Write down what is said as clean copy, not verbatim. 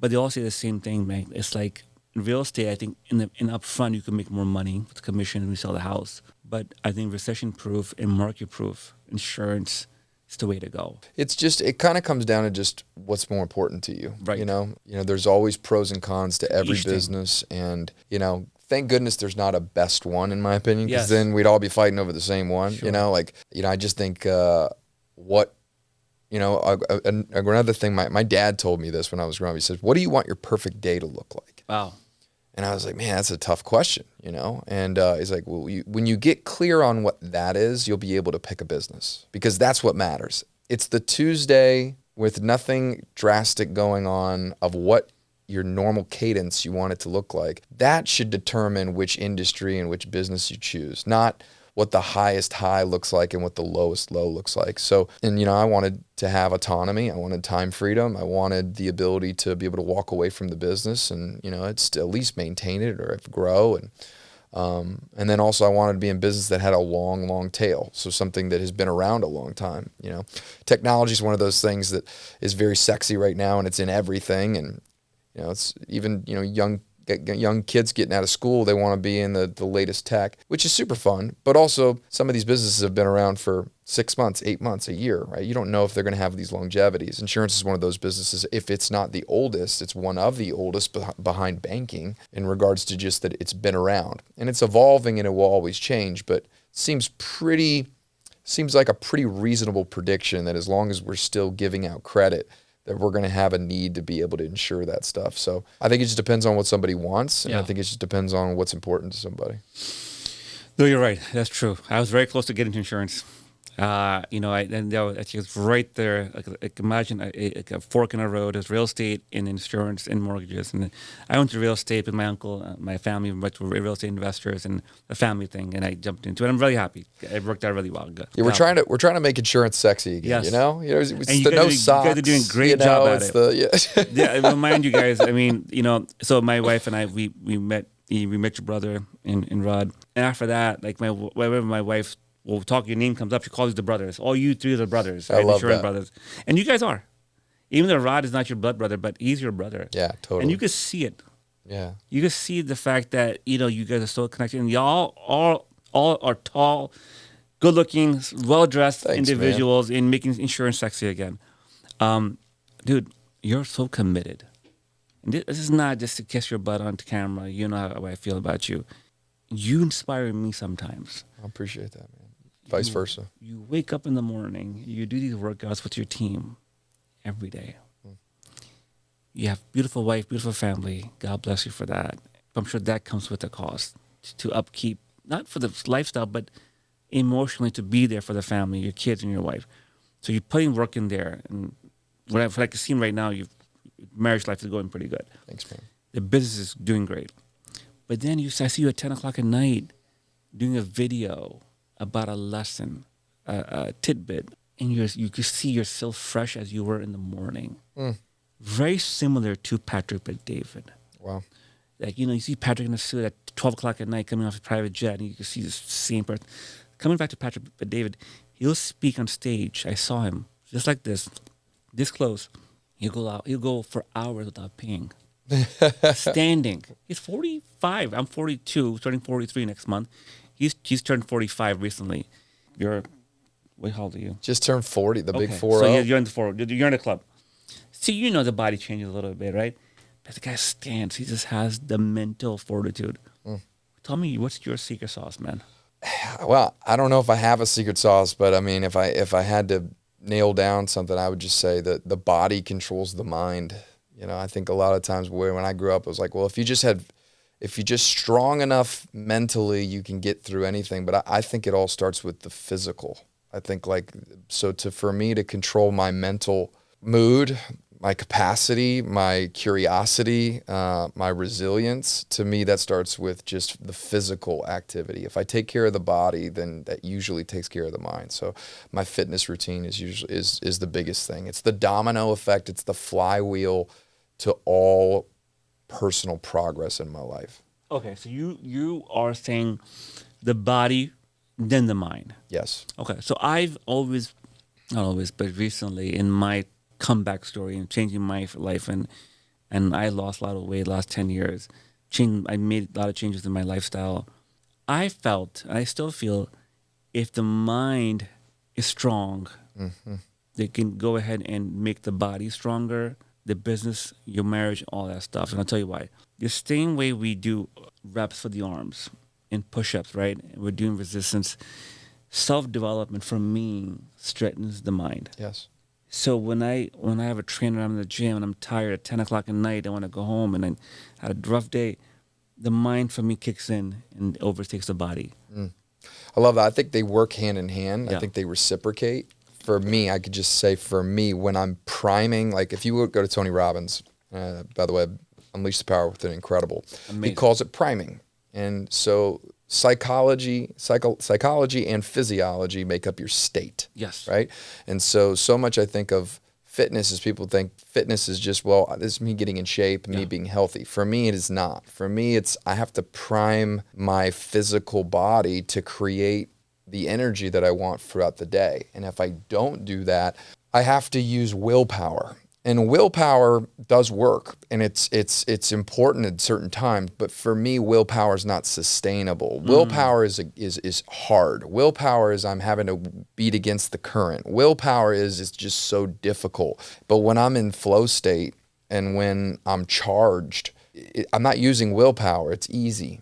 But they all say the same thing, man. It's like in real estate, I think in upfront you can make more money with commission when you sell the house. But I think recession-proof and market-proof insurance is the way to go. It's just, it kind of comes down to just what's more important to you. Right. You know, there's always pros and cons to every Each thing. business, and thank goodness there's not a best one, in my opinion, because Yes. then we'd all be fighting over the same one. Sure. I just think another thing, my dad told me this when I was growing up. He said, "What do you want your perfect day to look like?" Wow. And I was like, man, that's a tough question, And he's like, well, when you get clear on what that is, you'll be able to pick a business, because that's what matters. It's the Tuesday with nothing drastic going on of what your normal cadence you want it to look like. That should determine which industry and which business you choose, not what the highest high looks like and what the lowest low looks like. So, and I wanted to have autonomy. I wanted time freedom. I wanted the ability to be able to walk away from the business and, it's to at least maintain it or grow. And then also I wanted to be in business that had a long, long tail. So something that has been around a long time. Technology is one of those things that is very sexy right now, and it's in everything. And, it's even, young kids getting out of school, they want to be in the latest tech, which is super fun. But also some of these businesses have been around for 6 months, 8 months, a year, right? You don't know if they're going to have these longevities. Insurance is one of those businesses. If it's not the oldest, it's one of the oldest behind banking in regards to just that it's been around, and it's evolving and it will always change. But seems like a pretty reasonable prediction that as long as we're still giving out credit, that we're going to have a need to be able to insure that stuff. So I think it just depends on what somebody wants, and I think it just depends on what's important to somebody. No, you're right. That's true. I was very close to getting into insurance. It's right there. Like imagine a fork in a road. There's real estate and insurance and mortgages. And I went to real estate with my uncle, my family went to real estate investors and a family thing, and I jumped into it. I'm really happy. It worked out really well. Yeah, we're trying to make insurance sexy again. Yes. It's and the no socks. You guys are doing a great job at it. Yeah. I remind you guys. I mean, so my wife and I we met your brother in Rod, and after that, like whenever my wife will talk, your name comes up, she calls you the brothers. All you three are the brothers, right? I love Insurance that. brothers. And you guys are. Even though Rod is not your blood brother, but he's your brother. Yeah, totally. And you can see it. Yeah. You can see the fact that, you guys are so connected. And y'all all are tall, good-looking, well-dressed individuals in making insurance sexy again. Dude, you're so committed. And this is not just to kiss your butt on camera. You know how I feel about you. You inspire me sometimes. I appreciate that, man. Vice versa. You wake up in the morning, you do these workouts with your team every day. You have beautiful wife, beautiful family. God bless you for that. I'm sure that comes with a cost to upkeep, not for the lifestyle, but emotionally to be there for the family, your kids and your wife. So you're putting work in there. And what I can see right now, your marriage life is going pretty good. Thanks, man. The business is doing great. But then I see you at 10 o'clock at night doing a video about a lesson, a tidbit, and you can see you're still fresh as you were in the morning. Very similar to Patrick Bet-David. Wow. Like, you see Patrick in a suit at 12 o'clock at night coming off a private jet, and you can see the same person. Coming back to Patrick Bet-David, he'll speak on stage. I saw him just like this close. He'll go for hours without peeing. Standing. He's 45. I'm 42, turning 43 next month. He's turned 45 recently. How old are you? Just turned 40, the big 40. So you're in the club. See, the body changes a little bit, right? But the guy stands. He just has the mental fortitude. Tell me, what's your secret sauce, man? Well, I don't know if I have a secret sauce, but I mean, if I had to nail down something, I would just say that the body controls the mind. I think a lot of times when I grew up, it was like, well, if you're just strong enough mentally, you can get through anything. But I think it all starts with the physical. I think for me to control my mental mood, my capacity, my curiosity, my resilience, to me, that starts with just the physical activity. If I take care of the body, then that usually takes care of the mind. So my fitness routine is the biggest thing. It's the domino effect. It's the flywheel to all personal progress in my life. Okay, so you are saying the body, then the mind. Yes. Okay, so I've always, not always, but recently in my comeback story and changing my life and and I lost a lot of weight the last 10 years. I made a lot of changes in my lifestyle. I felt, I still feel, if the mind is strong, they can go ahead and make the body stronger, the business, your marriage, all that stuff. And I'll tell you why. The same way we do reps for the arms and push-ups, right? We're doing resistance. Self-development for me strengthens the mind. Yes. So when I have a trainer, I'm in the gym and I'm tired at 10 o'clock at night, I want to go home and I had a rough day, the mind for me kicks in and overtakes the body. I love that. I think they work hand in hand. Yeah. I think they reciprocate. For me, I could just say for me, when I'm priming, like if you would go to Tony Robbins, by the way, Unleash the Power Within Incredible. Amazing. He calls it priming. And so psychology and physiology make up your state. Yes. Right? And so much I think of fitness is people think fitness is just, well, this is me getting in shape, me being healthy. For me, it is not. For me, it's I have to prime my physical body to create the energy that I want throughout the day. And if I don't do that, I have to use willpower. And willpower does work, and it's important at certain times. But for me, willpower is not sustainable. Willpower is hard. Willpower is I'm having to beat against the current. Willpower is it's just so difficult. But when I'm in flow state and when I'm charged, I'm not using willpower. It's easy.